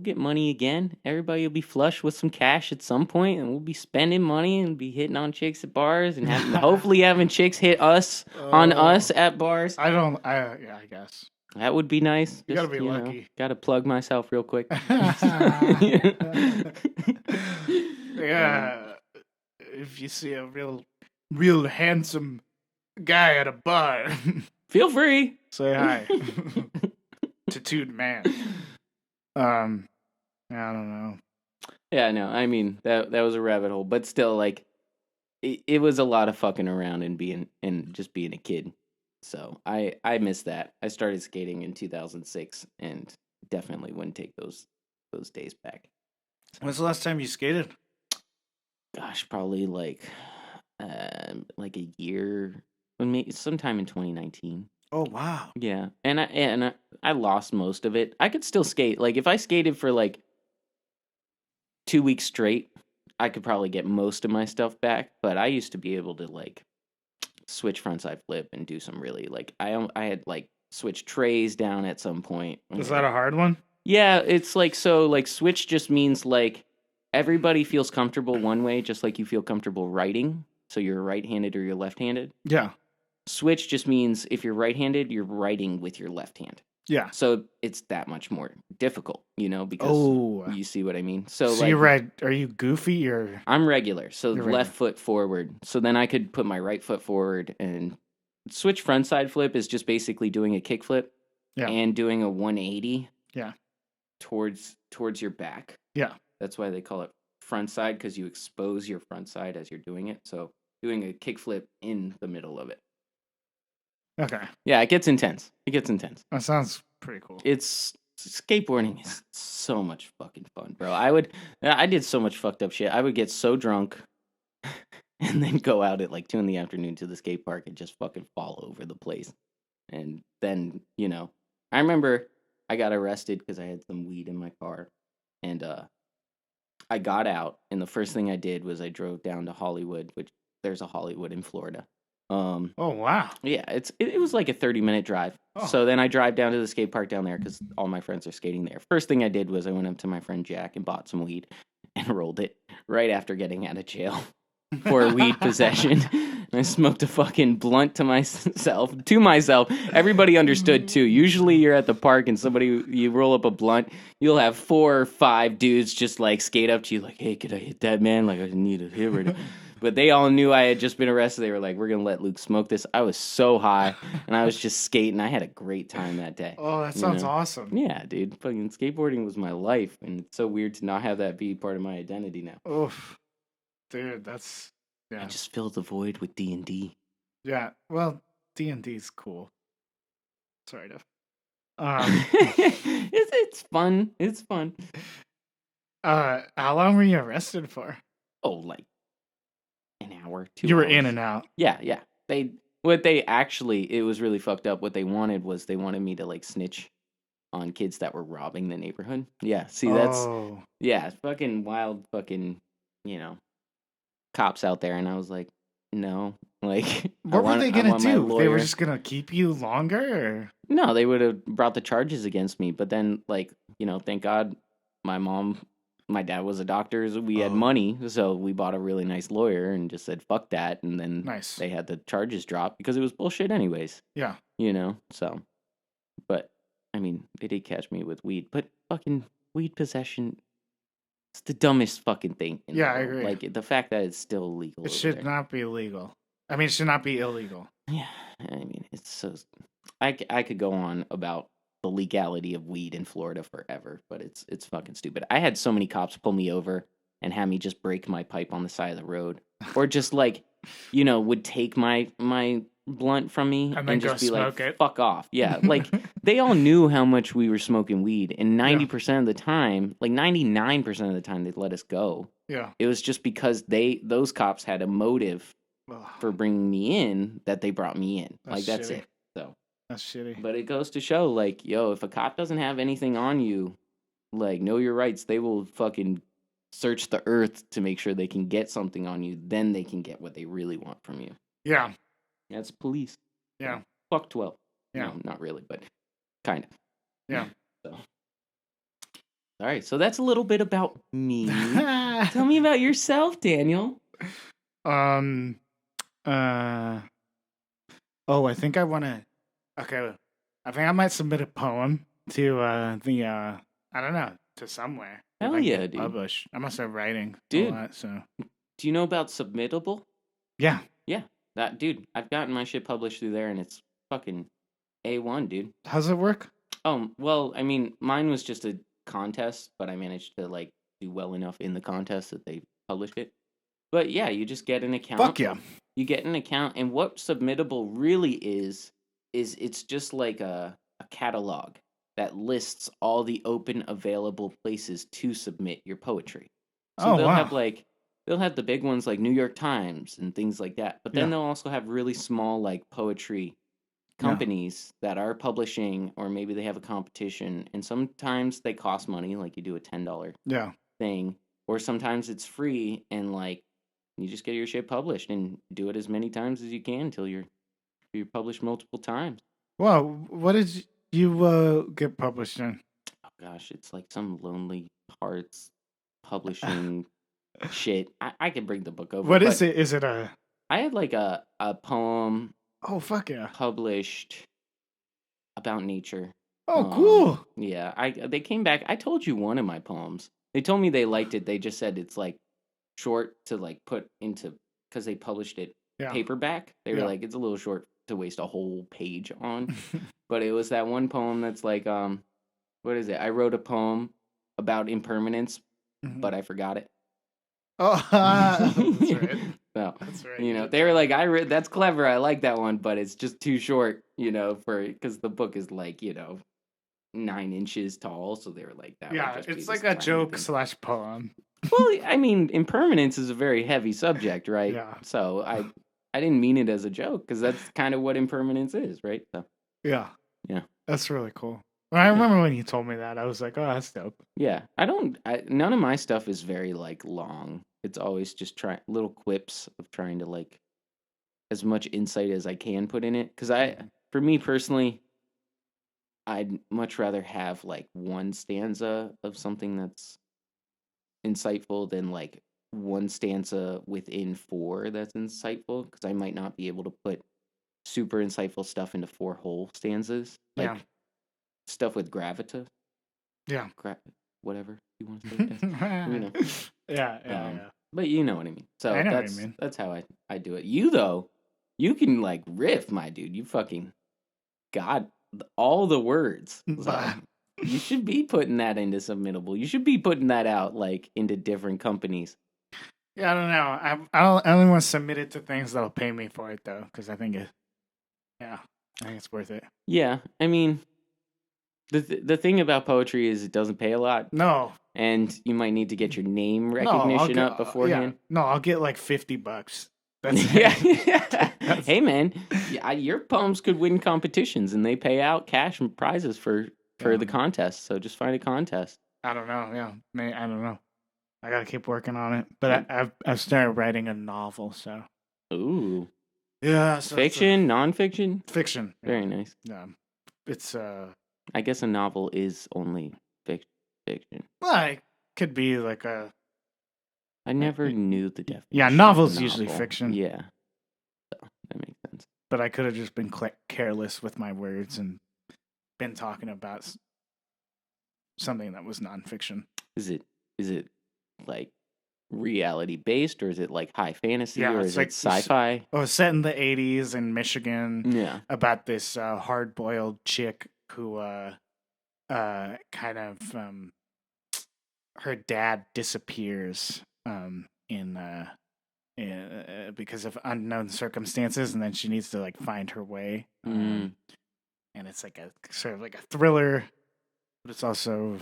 get money again. Everybody will be flush with some cash at some point, and we'll be spending money and be hitting on chicks at bars and hopefully having chicks hit us on us at bars. I guess. That would be nice. You gotta be lucky. Gotta plug myself real quick. Yeah. If you see a real handsome guy at a bar, feel free. Say hi. Tattooed man. I don't know. Yeah, no. I mean, that was a rabbit hole, but still, like, it was a lot of fucking around and just being a kid. So I miss that. I started skating in 2006 and definitely wouldn't take those days back. When's the last time you skated? Gosh, probably like a year, maybe sometime in 2019. Oh wow. Yeah, and I lost most of it. I could still skate. Like if I skated for like 2 weeks straight, I could probably get most of my stuff back. But I used to be able to like switch frontside flip and do some really like I had like switch trays down at some point. Is that a hard one? Yeah, it's like so like switch just means like everybody feels comfortable one way, just like you feel comfortable writing. So you're right-handed or you're left-handed. Yeah. Switch just means if you're right-handed, you're writing with your left hand. Yeah. So it's that much more difficult, you know, because you see what I mean. So like, you're right. Are you goofy or? I'm regular. So you're left foot forward. So then I could put my right foot forward and switch frontside flip is just basically doing a kick flip and doing a 180 towards your back. Yeah. That's why they call it front side because you expose your front side as you're doing it. So doing a kick flip in the middle of it. Okay. Yeah, it gets intense. That sounds pretty cool. Skateboarding is so much fucking fun, bro. I did so much fucked up shit. I would get so drunk and then go out at like 2 p.m. to the skate park and just fucking fall over the place. And then, you know, I remember I got arrested because I had some weed in my car. And I got out, and the first thing I did was I drove down to Hollywood, which there's a Hollywood in Florida. Oh wow! Yeah, it was like a 30-minute drive. Oh. So then I drive down to the skate park down there because all my friends are skating there. First thing I did was I went up to my friend Jack and bought some weed and rolled it right after getting out of jail for weed possession. And I smoked a fucking blunt to myself. Everybody understood too. Usually you're at the park and you roll up a blunt, you'll have 4 or 5 dudes just like skate up to you like, hey, could I hit that, man? Like I need a hit right now. But they all knew I had just been arrested. They were like, we're going to let Luke smoke this. I was so high, and I was just skating. I had a great time that day. Oh, that sounds awesome. Yeah, dude. Fucking skateboarding was my life, and it's so weird to not have that be part of my identity now. Oof. Dude, that's... Yeah. I just filled the void with D&D. Yeah, well, D&D's cool. Sort of. It's fun. It's fun. How long were you arrested for? Oh, like an hour, 2 hours. You were in and out. Yeah. It was really fucked up. What they wanted me to like snitch on kids that were robbing the neighborhood. Yeah, see that's fucking wild fucking, you know, cops out there, and I was like, no. Like what were they gonna do? They were just gonna keep you longer or? No, they would have brought the charges against me, but then like, you know, thank God my dad was a doctor, so we had money, so we bought a really nice lawyer and just said, fuck that, and then they had the charges dropped because it was bullshit anyways. Yeah. You know, so. But, I mean, they did catch me with weed, but fucking weed possession, it's the dumbest fucking thing. Yeah, I agree. Like, the fact that it's still illegal. It should not be illegal. I mean, it should not be illegal. Yeah, I mean, it's so... I could go on about the legality of weed in Florida forever, but it's fucking stupid. I had so many cops pull me over and have me just break my pipe on the side of the road, or just like, would take my blunt from me And and then just go be like, smoke it. fuck off. Yeah, like they all knew how much we were smoking weed, and 90% of the time, like 99% of the time, they'd let us go. Yeah. It was just because those cops had a motive for bringing me in that they brought me in. That's shitty. it. So That's shitty. but it goes to show, like, yo, if a cop doesn't have anything on you, like, know your rights. They will fucking search the earth to make sure they can get something on you. Then they can get what they really want from you. Yeah. That's police. Yeah. So, fuck 12. Yeah. No, not really, but kind of. Yeah. So. All right. So that's a little bit about me. Tell me about yourself, Daniel. I think I want to. Okay, I think I might submit a poem to I don't know, to somewhere. Hell yeah, dude. Publish. I must have writing dude. A lot, so. Do you know about Submittable? Yeah. Yeah. That dude, I've gotten my shit published through there, and it's fucking A1, dude. How's it work? Oh, well, I mean, mine was just a contest, but I managed to like do well enough in the contest that they published it. But yeah, you just get an account. Fuck yeah. You get an account, and what Submittable really is it's just like a catalog that lists all the open available places to submit your poetry. So they'll have the big ones like New York Times and things like that. But then they'll also have really small like poetry companies that are publishing, or maybe they have a competition, and sometimes they cost money, like you do a $10 thing, or sometimes it's free, and like you just get your shit published and do it as many times as you can until you're published multiple times. Wow, what did you get published in? Oh gosh, it's like some Lonely Hearts publishing shit. I can bring the book over. What is it? Is it a? I had like a poem. Oh fuck yeah! Published about nature. Oh cool. Yeah, they came back. I told you one of my poems. They told me they liked it. They just said it's like short to like put into, because they published it paperback. They were like, it's a little short to waste a whole page on. But it was that one poem that's like, what is it? I wrote a poem about impermanence, but I forgot it. Oh, that's right. No, that's right. They were like, that's clever. I like that one, but it's just too short, because the book is like, 9 inches tall. So they were like, that. Yeah, it's like a joke / poem. Well, I mean, impermanence is a very heavy subject, right? Yeah. So I didn't mean it as a joke, because that's kind of what impermanence is, right? So. Yeah. Yeah. That's really cool. I remember when you told me that, I was like, oh, that's dope. Yeah. None of my stuff is very like long. It's always just little quips of trying to like as much insight as I can put in it. Because for me personally, I'd much rather have like one stanza of something that's insightful than like one stanza within 4 that's insightful. Because I might not be able to put super insightful stuff into 4 whole stanzas. Like stuff with gravitas. Yeah. Whatever you want to say. Yeah. But you know what I mean. So I know what you mean. That's how I do it. You though, you can like riff, my dude. You fucking got all the words. So you should be putting that into Submittable. You should be putting that out like into different companies. Yeah, I don't know. I only want to submit it to things that'll pay me for it though, because I think it's worth it. Yeah, I mean, the thing about poetry is it doesn't pay a lot. No. And you might need to get your name recognition up beforehand. Yeah. No, I'll get like $50. That's Hey man, your poems could win competitions, and they pay out cash and prizes for the contest. So just find a contest. I don't know. Yeah, I don't know. I gotta keep working on it. But I've started writing a novel. So. Ooh. Yeah. So fiction, nonfiction. Fiction. Very nice. Yeah. It's I guess a novel is only fiction. Well, it could be like a. I never knew the definition. Yeah, novels usually fiction. Yeah, so that makes sense. But I could have just been careless with my words and been talking about something that was nonfiction. Is it like reality based, or is it like high fantasy, or is it sci-fi? Oh, it's set in the 80s in Michigan. Yeah, about this hard-boiled chick who kind of her dad disappears because of unknown circumstances, and then she needs to like find her way. And it's like a sort of like a thriller, but it's also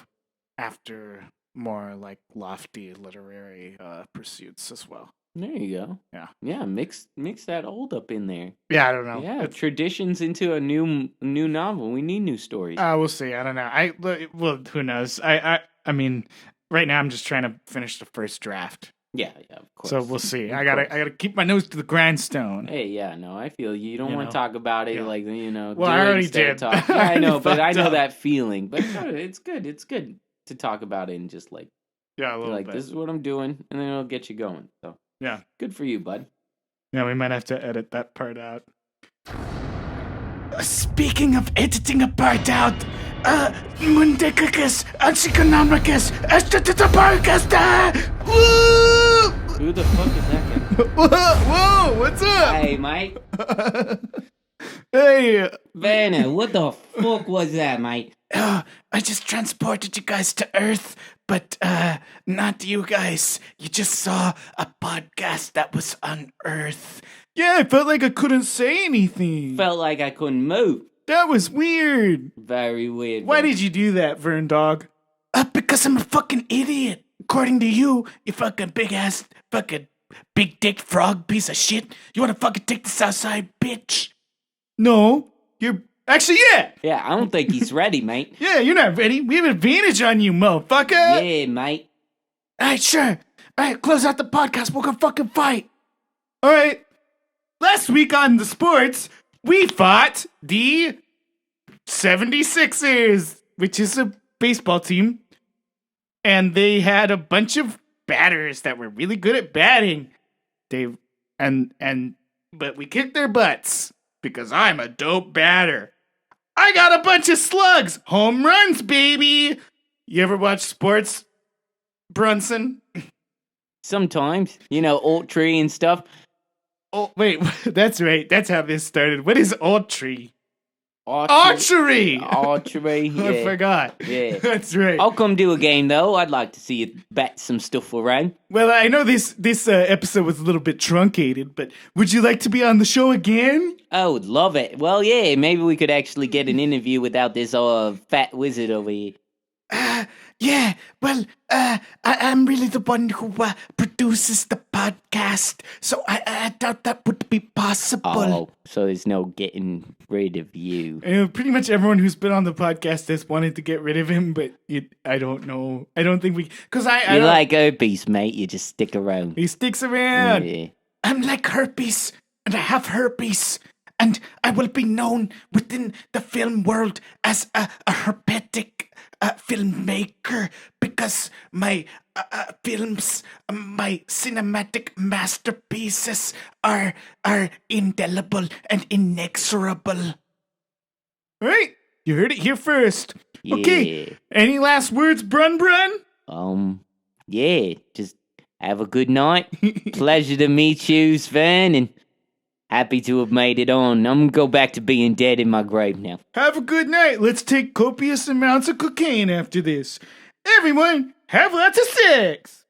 after more like lofty literary pursuits as well. There you go. Yeah. Mix that old up in there. Yeah, I don't know. Yeah, traditions into a new novel. We need new stories. We'll see. I don't know. Well, who knows? I mean, right now I'm just trying to finish the first draft. Yeah, of course. So we'll see. I gotta keep my nose to the grindstone. Hey, yeah, no, I feel you. You don't want to talk about it like Well, I already did. Yeah, I know, but I know that feeling. But it's good. It's good to talk about it and just like a little bit. This is what I'm doing, and then it'll get you going. So yeah, good for you, bud. Yeah, we might have to edit that part out. Speaking of editing a part out, Mundicus, Ansiconomicus, Estatabarcasta! Woo! Who the fuck is that guy? Whoa, what's up? Hey, mate. Hey. Werner, what the fuck was that, mate? I just transported you guys to Earth, but not you guys. You just saw a podcast that was on Earth. Yeah, I felt like I couldn't say anything. Felt like I couldn't move. That was weird. Very weird. Why did you do that, Vern Dog? Because I'm a fucking idiot. According to you, you fucking big-ass, fucking big-dick frog piece of shit. You wanna fucking take this outside, bitch? No, you're... Actually, yeah. Yeah, I don't think he's ready, mate. Yeah, you're not ready. We have an advantage on you, motherfucker. Yeah, mate. All right, sure. All right, close out the podcast. We're gonna fucking fight. All right. Last week on the sports, we fought the 76ers, which is a baseball team. And they had a bunch of batters that were really good at batting. But we kicked their butts because I'm a dope batter. I got a bunch of slugs. Home runs, baby. You ever watch sports, Brunson? Sometimes, Autry and stuff. Oh, wait, that's right. That's how this started. What is Autry? Archery! Yeah. I forgot. Yeah. That's right. I'll come do a game, though. I'd like to see you bat some stuff around. Well, I know this episode was a little bit truncated, but would you like to be on the show again? I would love it. Well, yeah, maybe we could actually get an interview without this fat wizard over here. Yeah, well, I'm really the one who produces the podcast, so I doubt that would be possible. Oh, so there's no getting rid of you. Pretty much everyone who's been on the podcast has wanted to get rid of him, but I don't know. I don't think we... Because I You're like herpes, mate. You just stick around. He sticks around. Yeah. I'm like herpes, and I have herpes. And I will be known within the film world as a herpetic filmmaker because my films, my cinematic masterpieces are indelible and inexorable. All right, you heard it here first. Yeah. Okay, any last words, Brun? Yeah, just have a good night. Pleasure to meet you, Sven, and happy to have made it on. I'm gonna go back to being dead in my grave now. Have a good night. Let's take copious amounts of cocaine after this. Everyone, have lots of sex.